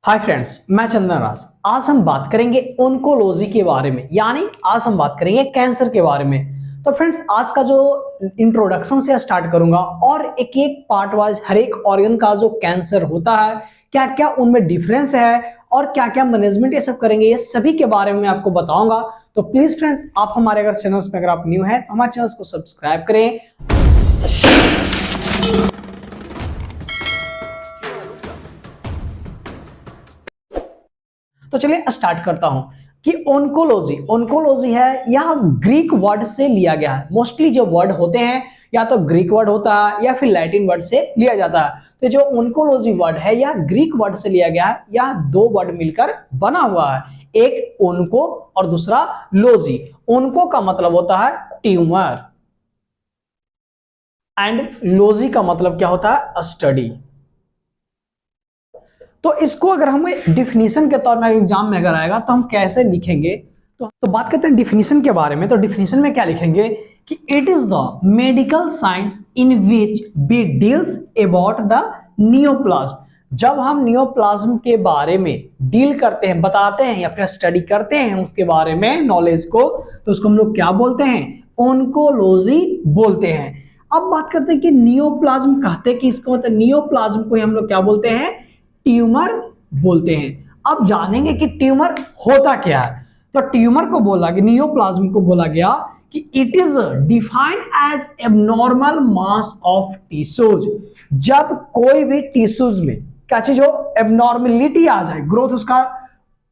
Hi friends, मैं चंदन राज। आज हम बात करेंगे ओंकोलॉजी के बारे में, यानी आज हम बात करेंगे कैंसर के बारे में। तो फ्रेंड्स, आज का जो इंट्रोडक्शन से स्टार्ट करूंगा और एक एक पार्ट वाइज हर एक ऑर्गन का जो कैंसर होता है, क्या क्या उनमें डिफरेंस है और क्या क्या मैनेजमेंट ये सब करेंगे, ये सभी के बारे में आपको बताऊंगा। तो प्लीज फ्रेंड्स, आप हमारे अगर चैनल्स पे अगर आप न्यू है तो हमारे चैनल्स को सब्सक्राइब करें। तो चलिए स्टार्ट करता हूं कि ओंकोलॉजी है, यह ग्रीक वर्ड से लिया गया है। मोस्टली जो वर्ड होते हैं या तो ग्रीक वर्ड होता है या फिर लैटिन वर्ड से लिया जाता है। तो जो ओंकोलॉजी वर्ड है यह ग्रीक वर्ड से लिया गया है। यह दो वर्ड मिलकर बना हुआ है, एक ओंको और दूसरा लॉजी। ओंको का मतलब होता है ट्यूमर एंड लॉजी का मतलब क्या होता है, स्टडी। तो इसको अगर हम डिफिनीशन के तौर में एग्जाम में अगर आएगा तो हम कैसे लिखेंगे, तो बात करते हैं डिफिनीशन के बारे में। तो डिफिनीशन में क्या लिखेंगे कि it is the medical science in which we deals about the neoplasm. जब हम नियोप्लाज्म के बारे में डील करते हैं, बताते हैं या फिर स्टडी करते हैं उसके बारे में नॉलेज को, तो उसको हम लोग क्या बोलते हैं, ओंकोलॉजी बोलते हैं। अब बात करते हैं कि नियोप्लाज्म कहते हैं कि इसको मतलब नियोप्लाज्म को हम लोग क्या बोलते हैं, ट्यूमर बोलते हैं। अब जानेंगे कि ट्यूमर होता क्या है। तो ट्यूमर को बोला गया, नियोप्लाज्म को बोला गया कि it is defined as abnormal mass of tissues. जब कोई भी टिश्यूज में क्या चीज हो, एबनॉर्मेलिटी आ जाए, ग्रोथ उसका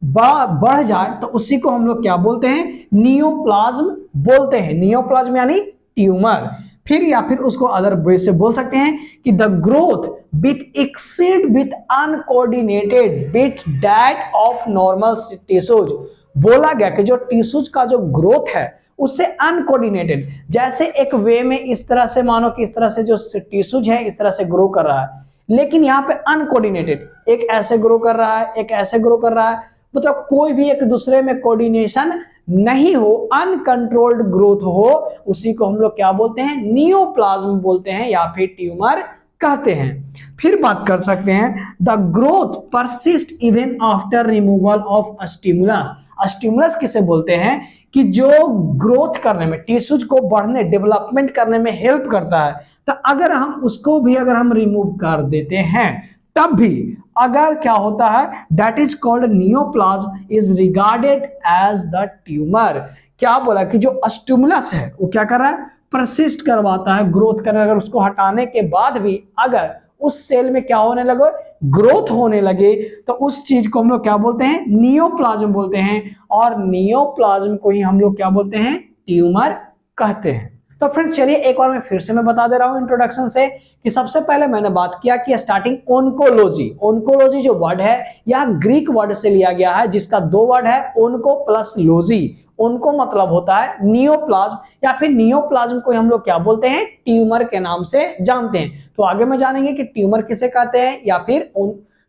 बढ़ जाए, तो उसी को हम लोग क्या बोलते हैं, नियोप्लाज्म बोलते हैं। नियोप्लाज्म यानी ट्यूमर। फिर या फिर उसको अदर वे से बोल सकते हैं कि the growth with exceed with uncoordinated with that of normal tissues. बोला गया कि जो टिश्यूज का जो ग्रोथ है उससे अनकोऑर्डिनेटेड, जैसे एक वे में इस तरह से मानो कि इस तरह से जो टिश्यूज है इस तरह से ग्रो कर रहा है, लेकिन यहाँ पे अनकोऑर्डिनेटेड, एक ऐसे ग्रो कर रहा है एक ऐसे ग्रो कर रहा है, मतलब कोई भी एक दूसरे में कोऑर्डिनेशन नहीं हो, अनकंट्रोल्ड ग्रोथ हो, उसी को हम लोग क्या बोलते हैं, नियोप्लाज्म बोलते हैं या फिर ट्यूमर कहते हैं। फिर बात कर सकते हैं the growth persist even after removal of stimulus. Stimulus किसे बोलते हैं कि जो ग्रोथ करने में, टिश्यूज को बढ़ने, डेवलपमेंट करने में हेल्प करता है। तो अगर हम उसको भी अगर हम रिमूव कर देते हैं तब भी अगर क्या होता है, that is called neoplasm is regarded as the tumour. क्या बोला कि जो स्टिमुलस है वो क्या कर रहा है, परसिस्ट करवाता है, ग्रोथ करने, अगर उसको हटाने के बाद भी अगर उस सेल में क्या होने लगे, ग्रोथ होने लगे, तो उस चीज को हम लोग क्या बोलते हैं, नियोप्लाज्म बोलते हैं। और नियोप्लाज्म को ही हम लोग क्या बोलते हैं, ट्यूमर कहते हैं। तो फ्रेंड्स चलिए एक बार मैं फिर से मैं बता दे रहा हूं इंट्रोडक्शन से कि सबसे पहले मैंने बात किया कि स्टार्टिंग ओंकोलॉजी। ओंकोलॉजी जो वर्ड है यह ग्रीक वर्ड से लिया गया है, जिसका दो वर्ड है, ओंको प्लस लॉजी। ओंको मतलब होता है नियोप्लाज्म, या फिर नियोप्लाज्म को हम लोग क्या बोलते हैं, ट्यूमर के नाम से जानते हैं। तो आगे में जानेंगे कि ट्यूमर किसे कहते हैं या फिर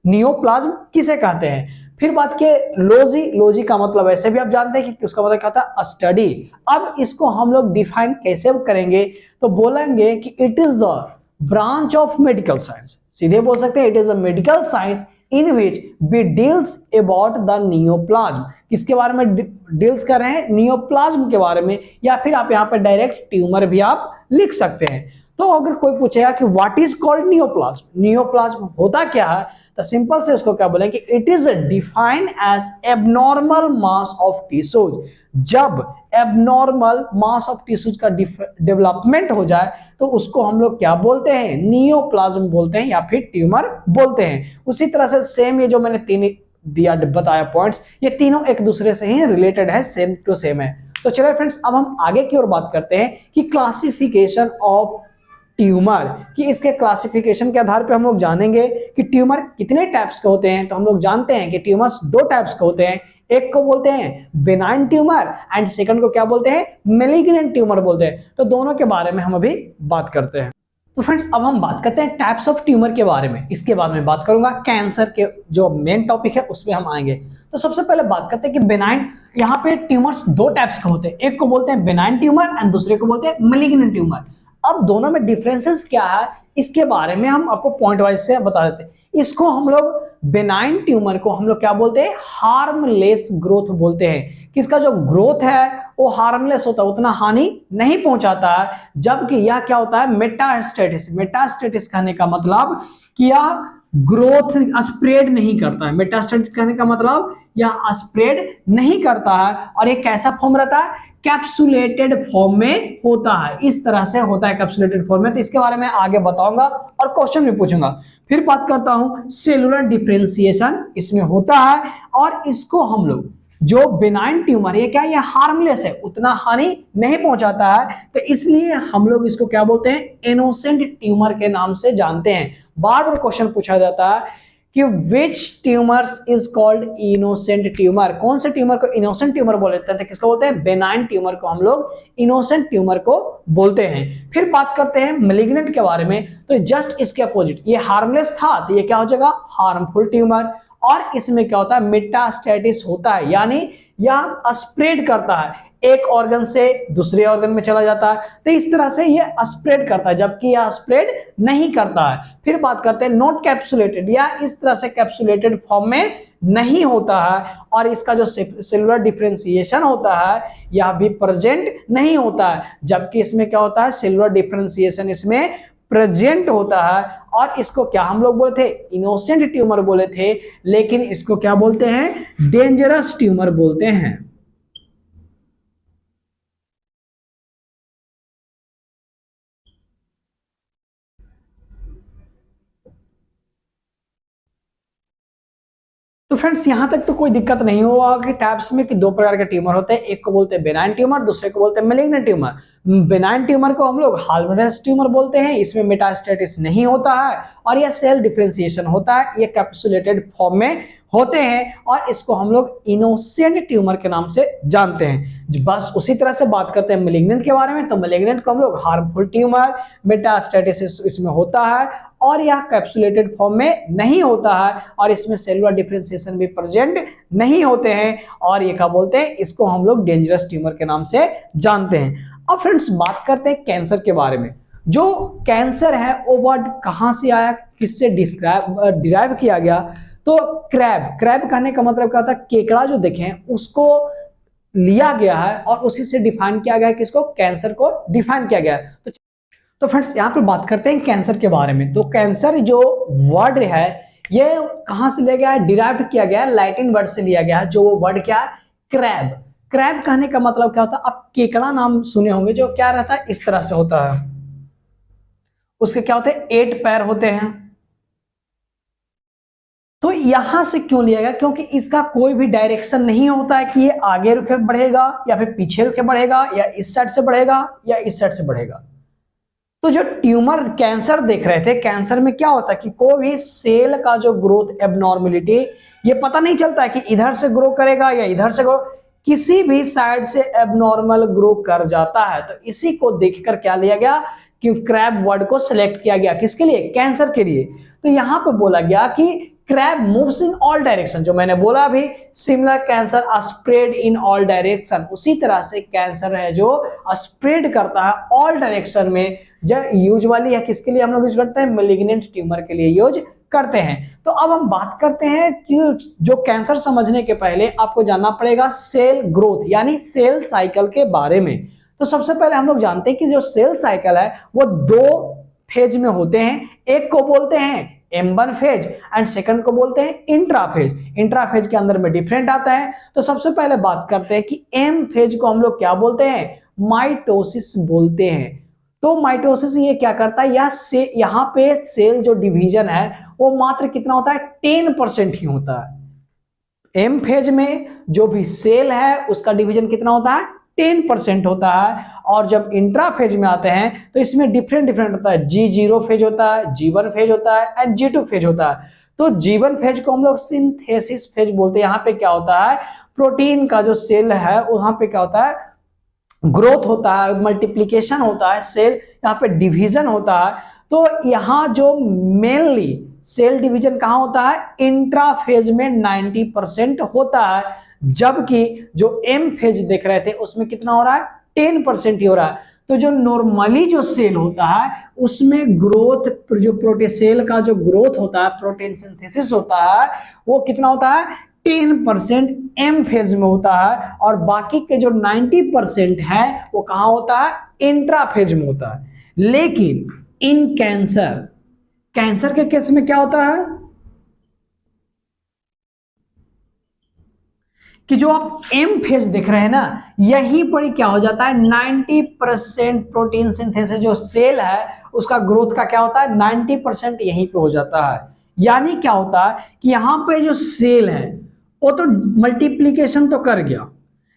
नियोप्लाज्म किसे कहते हैं। फिर बात किए लॉजी। लॉजी का मतलब ऐसे भी आप जानते हैं कि उसका मतलब क्या होता है, स्टडी। अब इसको हम लोग डिफाइन कैसे करेंगे, तो बोलेंगे कि it is the branch of medical science. सीधे बोल सकते हैं it is a medical science in which we deals about the neoplasm. किसके बारे में डील्स कर रहे हैं, नियोप्लाज्म के बारे में, या फिर आप यहाँ पे डायरेक्ट ट्यूमर भी आप लिख सकते हैं। तो अगर कोई पूछेगा कि what is called neoplasm, neoplasm होता क्या है, तो सिंपल से उसको क्या बोलेंगे, it is defined as abnormal mass of tissues. जब एबनॉर्मल मास ऑफ टिश्यूज का डेवलपमेंट हो जाए तो उसको हम लोग क्या बोलते हैं, नियोप्लाज्म बोलते हैं या फिर ट्यूमर बोलते हैं। उसी तरह से सेम ये जो मैंने तीन दिया बताया पॉइंट्स, ये तीनों एक दूसरे से ही रिलेटेड है, सेम टू सेम है। तो चलिए फ्रेंड्स, अब हम आगे की ओर बात करते हैं कि क्लासिफिकेशन ऑफ ट्यूमर, कि इसके क्लासिफिकेशन के आधार पे हम लोग जानेंगे कि ट्यूमर कितने टाइप्स के होते हैं। तो हम लोग जानते हैं कि ट्यूमर्स दो टाइप्स के होते हैं, एक को बोलते हैं बेनाइन ट्यूमर एंड सेकंड को क्या बोलते हैं, मैलिग्नेंट ट्यूमर बोलते हैं। तो दोनों के बारे में हम अभी बात करते हैं। तो फ्रेंड्स, अब हम बात करते हैं टाइप्स ऑफ ट्यूमर के बारे में। इसके बाद में बात करूंगा कैंसर के जो मेन टॉपिक है उसमें हम आएंगे। तो सबसे पहले बात करते हैं कि बेनाइन, यहाँ पे ट्यूमर्स दो टाइप्स के होते हैं, एक को बोलते हैं बेनाइन ट्यूमर एंड दूसरे को बोलते हैं मैलिग्नेंट ट्यूमर। अब दोनों में डिफरेंसेस क्या है इसके बारे में हम आपको पॉइंट वाइज से बता देते हैं। इसको हम लोग बेनाइन ट्यूमर को हम लोग क्या बोलते हैं, हार्मलेस ग्रोथ बोलते हैं। किसका जो ग्रोथ है वो हार्मलेस होता है, उतना हानि नहीं पहुंचाता है, जबकि यह क्या होता है, मेटास्टेटिस। मेटास्टेटिस कहने का मतलब कि यह ग्रोथ स्प्रेड नहीं करता है। मेटास्टेटिस कहने का मतलब यह स्प्रेड नहीं करता है, और ये कैसा फॉर्म रहता है, कैप्सुलेटेड फॉर्म में होता है। इस तरह से होता है कैप्सुलेटेड फॉर्म में। तो इसके बारे में आगे बताऊंगा और क्वेश्चन भी पूछूंगा। फिर बात करता हूं सेलुलर डिफरेंशिएशन इसमें होता है, और इसको हम लोग जो बेनाइन ट्यूमर ये क्या, ये हार्मलेस है, उतना हानि नहीं पहुंचाता है, तो इसलिए हम लोग इसको क्या बोलते हैं, इनोसेंट ट्यूमर के नाम से जानते हैं। बार बार क्वेश्चन पूछा जाता है कि which tumours is called innocent tumour, कौन से ट्यूमर को इनोसेंट ट्यूमर बोलते हैं, किसको बोलते हैं, बेनाइन ट्यूमर को हम लोग इनोसेंट ट्यूमर को बोलते हैं। फिर बात करते हैं मैलिग्नेंट के बारे में, तो जस्ट इसके अपोजिट, ये हार्मलेस था तो ये क्या हो जाएगा, हार्मफुल ट्यूमर। और इसमें क्या होता है, मेटास्टेटिस होता है, यानी यह स्प्रेड करता है, एक ऑर्गन से दूसरे ऑर्गन में चला जाता है, तो इस तरह से ये स्प्रेड करता है, जबकि यह स्प्रेड नहीं करता है। फिर बात करते हैं नॉट कैप्सुलेटेड, या इस तरह से कैप्सुलेटेड फॉर्म में नहीं होता है, और इसका जो सेलुलर डिफरेंशिएशन होता है यह भी प्रेजेंट नहीं होता है, जबकि इसमें क्या होता है, सेलुलर डिफरेंशिएशन इसमें प्रेजेंट होता है। और इसको क्या हम लोग बोले थे, इनोसेंट ट्यूमर बोले थे, लेकिन इसको क्या बोलते हैं, डेंजरस ट्यूमर बोलते हैं। तो फ्रेंड्स यहां तक तो कोई दिक्कत नहीं हुआ कि टाइप्स में कि दो प्रकार के ट्यूमर होते हैं, एक को बोलते हैं बेनाइन ट्यूमर, दूसरे को बोलते हैं मैलिग्नेंट ट्यूमर। बेनाइन ट्यूमर को हम लोग हार्मलेस ट्यूमर बोलते हैं, इसमें मेटास्टेटिस नहीं होता है, और यह सेल डिफरेंशिएशन होता है, ये कैप्सुलेटेड फॉर्म में होते हैं, और इसको हम लोग इनोसेंट ट्यूमर के नाम से जानते हैं। बस उसी तरह से बात करते हैं मैलिग्नेंट के बारे में, तो मैलिग्नेंट को हम लोग हार्मफुल ट्यूमर, मेटास्टेटिस इसमें होता है, और यह कैप्सुलेटेड फॉर्म में नहीं होता है, और इसमें सेलुलर डिफरेंशिएशन भी प्रेजेंट नहीं होते हैं, और ये क्या बोलते हैं, इसको हम लोग डेंजरस ट्यूमर के नाम से जानते हैं। अब फ्रेंड्स बात करते हैं कैंसर के बारे में। जो कैंसर है वो वर्ड कहां से आया, किससे डिराइव किया गया, तो क्रैब, क्रैब कहने का मतलब क्या होता है, केकड़ा जो देखें उसको लिया गया है, और उसी से डिफाइन किया गया है, किसको, कैंसर को डिफाइन किया गया है। तो फ्रेंड्स यहाँ पर बात करते हैं कैंसर के बारे में। तो कैंसर जो वर्ड है ये कहां से लिया गया है, डिराइव किया गया है, लैटिन वर्ड से लिया गया है, जो वो वर्ड क्या है, क्रैब। क्रैब कहने का मतलब क्या होता है, आप केकड़ा नाम सुने होंगे, जो क्या रहता है, इस तरह से होता है, उसके क्या होते हैं, 8 पैर होते हैं। तो यहां से क्यों लिया गया, क्योंकि इसका कोई भी डायरेक्शन नहीं होता है कि ये आगे रुके बढ़ेगा या फिर पीछे रुके बढ़ेगा, या इस साइड से बढ़ेगा या इस साइड से बढ़ेगा। तो जो ट्यूमर कैंसर देख रहे थे, कैंसर में क्या होता है कि कोई भी सेल का जो ग्रोथ एबनॉर्मलिटी, ये पता नहीं चलता है कि इधर से ग्रो करेगा या इधर से ग्रो, किसी भी साइड से एबनॉर्मल ग्रो कर जाता है। तो इसी को देखकर क्या लिया गया कि क्रैब वर्ड को सिलेक्ट किया गया, किसके लिए, कैंसर के लिए। तो यहां पे बोला गया कि crab moves in all direction, जो मैंने बोला अभी, similar cancer spread in all direction, उसी तरह से कैंसर है जो स्प्रेड करता है ऑल डायरेक्शन में। यूजुअली है किसके लिए हम लोग यूज करते हैं, मैलिग्नेंट ट्यूमर के लिए यूज करते हैं। तो अब हम बात करते हैं कि जो कैंसर समझने के पहले आपको जानना पड़ेगा सेल ग्रोथ यानी सेल साइकिल के बारे में। तो सबसे पहले हम लोग जानते हैं कि जो सेल साइकिल है वो 2 फेज में होते हैं, एक को बोलते हैं M1 फेज एंड सेकंड को बोलते हैं इंट्राफेज। इंट्राफेज के अंदर में डिफरेंट आता है। तो सबसे पहले बात करते हैं कि M फेज को हम लोग क्या बोलते हैं, माइटोसिस बोलते हैं। तो माइटोसिस ये क्या करता है, यहाँ पे सेल जो डिवीजन है वो मात्र कितना होता है, 10% ही होता है। M फेज में जो भी सेल है उसका डिवीजन कितना होता है, 10% होता है। और जब इंट्रा फेज में आते हैं तो इसमें डिफरेंट होता है, G0 फेज होता है, G1 फेज होता है एंड G2 फेज होता है। तो G1 फेज को हम लोग सिंथेसिस फेज बोलते हैं। यहाँ पे क्या होता है, प्रोटीन का जो सेल है वहां पे क्या होता है, ग्रोथ होता है, मल्टीप्लीकेशन होता है, सेल यहाँ पे डिवीजन होता है। तो यहाँ जो मेनली सेल डिवीजन कहाँ होता है, इंट्रा फेज में 90% होता है, जबकि जो M फेज देख रहे थे उसमें कितना हो रहा है, 10% ही हो रहा है। तो जो नॉर्मली जो सेल होता है उसमें ग्रोथ, जो प्रोटीन सेल का जो ग्रोथ होता है, प्रोटीन सिंथेसिस होता है, वो कितना होता है 10% एम फेज में होता है, और बाकी के जो 90% है वो कहां होता है, इंट्रा फेज में होता है। लेकिन इन कैंसर, कैंसर के केस में क्या होता है कि जो आप एम फेज देख रहे हैं ना, यहीं पर ही क्या हो जाता है 90% प्रोटीन सिंथेसिस जो सेल है उसका ग्रोथ का क्या होता है 90% यहीं पे हो जाता है। यानी क्या होता है कि यहां पे जो सेल है वो तो मल्टीप्लीकेशन तो कर गया,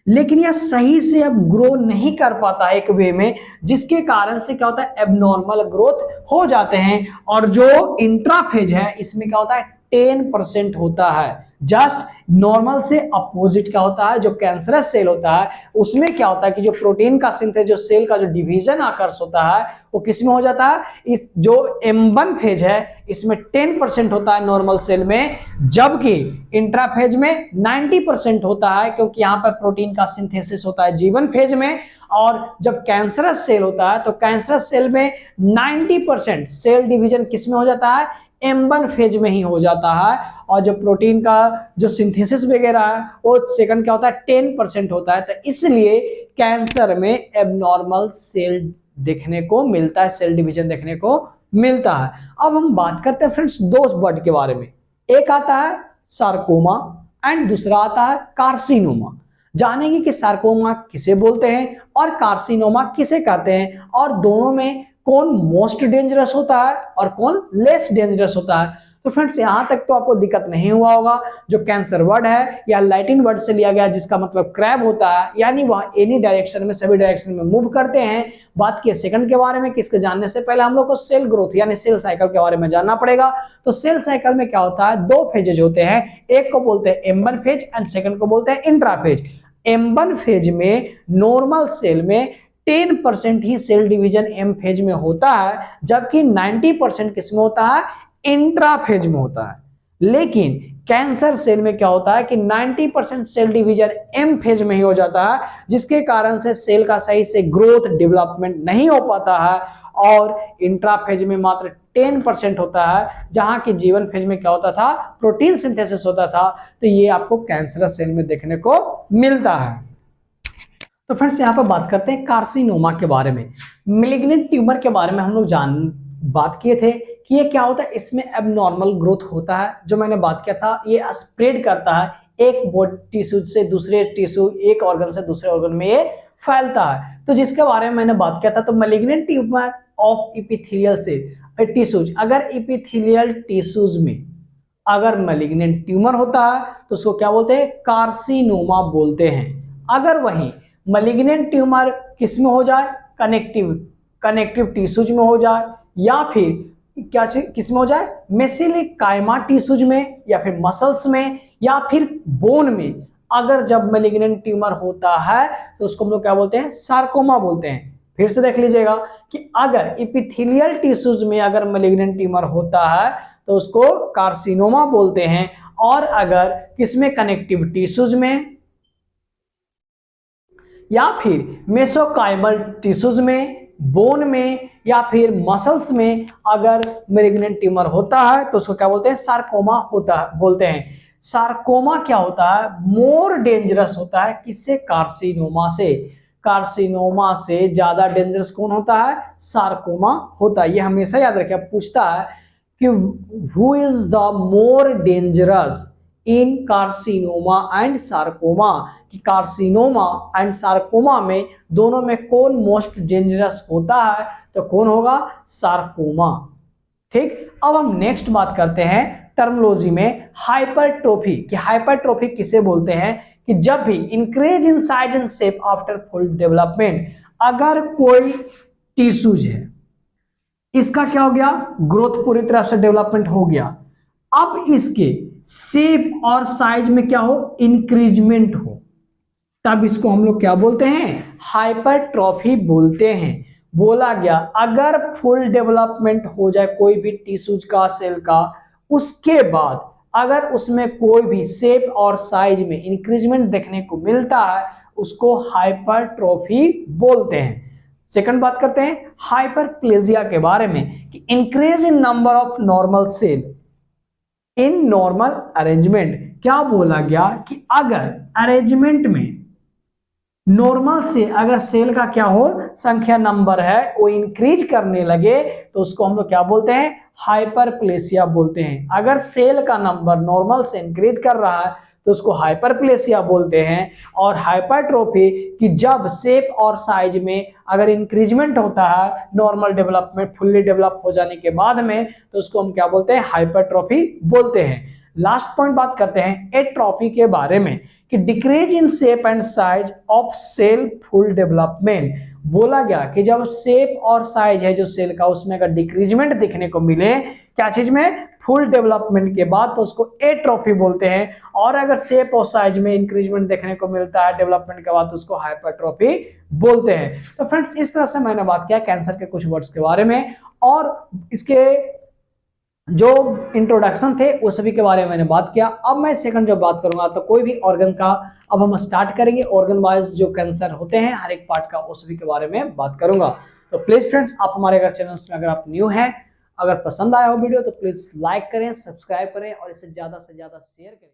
लेकिन यह सही से अब ग्रो नहीं कर पाता है एक वे में, जिसके कारण से क्या होता है एबनॉर्मल ग्रोथ हो जाते हैं। और जो इंट्राफेज है इसमें क्या होता है 10% होता है। जस्ट नॉर्मल से अपोजिट क्या होता है, जो कैंसरस सेल होता है उसमें क्या होता है कि जो प्रोटीन का सिंथेसिस, जो सेल का जो डिवीजन आकर्ष होता है वो किसमें हो जाता है, इस जो M1 फेज है इसमें 10% होता है नॉर्मल सेल में, जबकि इंट्राफेज में 90% होता है, क्योंकि यहां पर प्रोटीन का सिंथेसिस होता है G1 फेज में। और जब कैंसरस सेल होता है तो कैंसरस सेल में 90% सेल डिवीजन किसमें हो जाता है, M1 फेज में ही हो जाता है। और जो प्रोटीन का जो सिंथेसिस वगैरह है वो सेकंड क्या होता है 10% होता है। तो इसलिए कैंसर में एबनॉर्मल सेल देखने को मिलता है, सेल डिवीजन देखने को मिलता है। अब हम बात करते हैं फ्रेंड्स दो वर्ड के बारे में, एक आता है सार्कोमा एंड दूसरा आता है कार्सिनोमा। जानेंगे कि सार्कोमा किसे बोलते हैं और कार्सिनोमा किसे कहते हैं, और दोनों में कौन मोस्ट डेंजरस होता है और कौन लेस डेंजरस होता है। तो फ्रेंड्स यहां तक तो आपको दिक्कत नहीं हुआ होगा। जो कैंसर वर्ड है या लैटिन वर्ड से लिया गया जिसका मतलब क्रैब होता है, यानी वह एनी डायरेक्शन में, सभी डायरेक्शन में मूव करते हैं। बात की सेकंड के बारे में, किसके जानने से पहले हम लोग को सेल ग्रोथ यानी सेल साइकिल के बारे में जानना पड़ेगा। तो सेल साइकिल में क्या होता है, दो फेजेज होते हैं, एक को बोलते हैं M1 फेज एंड सेकंड को बोलते हैं इंट्राफेज। M1 फेज में नॉर्मल सेल में 10% ही सेल डिवीजन M फेज में होता है, जबकि 90% किसमें होता है, इंट्राफेज में होता है। लेकिन कैंसर सेल में क्या होता है कि 90% सेल डिवीजन M फेज में ही हो जाता है, जिसके कारण से सेल का सही से ग्रोथ डेवलपमेंट नहीं हो पाता है। और इंट्राफेज में मात्र 10% होता है, जहां की G1 फेज में क्या होता था, प्रोटीन सिंथेसिस होता था। तो ये आपको कैंसरस सेल में देखने को मिलता है। तो फ्रेंड्स यहाँ पर बात करते हैं कार्सिनोमा के बारे में। मैलिग्नेंट ट्यूमर के बारे में हम लोग बात किए थे कि ये क्या होता है, इसमें एबनॉर्मल ग्रोथ होता है। जो मैंने बात किया था ये स्प्रेड करता है एक बॉडी टिश्यू से दूसरे टिश्यू, एक ऑर्गन से दूसरे ऑर्गन में ये फैलता है। तो जिसके बारे में मैंने बात किया था, तो malignant tumour of epithelial cell tissues, अगर इपिथेलियल टिश्यूज में अगर मैलिग्नेंट ट्यूमर होता है तो उसको क्या बोलते हैं, कार्सिनोमा बोलते हैं। अगर वही मैलिग्नेंट ट्यूमर किसमें हो जाए, कनेक्टिव टिश्यूज में हो जाए, या फिर क्या किसमें हो जाए, मेसेलिकाइमा टिश्यूज में, या फिर मसल्स में, या फिर बोन में, अगर जब मैलिग्नेंट ट्यूमर होता है तो उसको हम लोग क्या बोलते हैं, सार्कोमा बोलते हैं। फिर से देख लीजिएगा कि अगर इपिथेलियल टिश्यूज में अगर मैलिग्नेंट ट्यूमर होता है तो उसको कार्सिनोमा बोलते हैं, और अगर किसमें, कनेक्टिव टिश्यूज में या फिर मेसोकाइमल टिश्यूज में, बोन में, या फिर मसल्स में अगर मैलिग्नेंट ट्यूमर होता है तो उसको क्या बोलते हैं, सार्कोमा होता है बोलते हैं। सार्कोमा क्या होता है, मोर डेंजरस होता है किससे, कार्सिनोमा से। कार्सिनोमा से ज्यादा डेंजरस कौन होता है, सार्कोमा होता है। ये हमेशा याद रखिए, पूछता है कि who is the more dangerous in carcinoma and sarcoma, कि कार्सिनोमा एंड सार्कोमा में दोनों में कौन मोस्ट डेंजरस होता है, तो कौन होगा, सार्कोमा। ठीक, अब हम नेक्स्ट बात करते हैं टर्मिनोलॉजी में हाइपरट्रोफी, कि हाइपरट्रोफी किसे बोलते हैं, कि जब भी increase in size and shape after full development, अगर कोई टिश्यूज है इसका क्या हो गया, ग्रोथ पूरी तरह से डेवलपमेंट हो गया, अब इसके शेप और साइज में क्या हो, इंक्रीजमेंट हो, तब इसको हम लोग क्या बोलते हैं, हाइपरट्रोफी बोलते हैं। बोला गया अगर फुल डेवलपमेंट हो जाए कोई भी टिश्यूज का, सेल का, उसके बाद अगर उसमें कोई भी शेप और साइज में इंक्रीजमेंट देखने को मिलता है उसको हाइपरट्रोफी बोलते हैं। सेकंड बात करते हैं हाइपरप्लेजिया के बारे में कि increase in number of normal cell in normal arrangement. क्या बोला गया कि अगर अरेंजमेंट में नॉर्मल से अगर सेल का क्या हो संख्या नंबर है वो इंक्रीज करने लगे तो उसको हम लोग क्या बोलते हैं, हाइपरप्लेसिया बोलते हैं। अगर सेल का नंबर नॉर्मल से इंक्रीज कर रहा है तो उसको हाइपरप्लेसिया बोलते हैं। और हाइपरट्रोफी कि जब शेप और साइज में अगर इंक्रीजमेंट होता है नॉर्मल डेवलपमेंट फुल्ली डेवलप हो जाने के बाद में तो उसको हम क्या बोलते हैं, हाइपरट्रोफी बोलते हैं। लास्ट पॉइंट बात करते हैं एट्रोफी के बारे में कि decrease in shape and size of cell full development. बोला गया कि जब शेप और साइज है जो सेल का उसमें अगर डिक्रीजमेंट देखने को मिले क्या चीज में, फुल डेवलपमेंट के बाद तो उसको एट्रोफी बोलते हैं। और अगर शेप और साइज में इंक्रीजमेंट देखने को मिलता है डेवलपमेंट के बाद तो उसको हाइपरट्रोफी बोलते हैं। तो फ्रेंड्स इस तरह से मैंने बात किया कैंसर के कुछ वर्ड्स के बारे में और इसके जो इंट्रोडक्शन थे वो सभी के बारे में मैंने बात किया। अब मैं सेकंड जब बात करूंगा तो कोई भी ऑर्गन का अब हम स्टार्ट करेंगे, ऑर्गन वाइज जो कैंसर होते हैं हर एक पार्ट का वो सभी के बारे में बात करूंगा। तो प्लीज फ्रेंड्स आप हमारे अगर चैनल में अगर आप न्यू हैं, अगर पसंद आया हो वीडियो तो प्लीज लाइक करें, सब्सक्राइब करें और इसे ज्यादा से ज्यादा शेयर करें।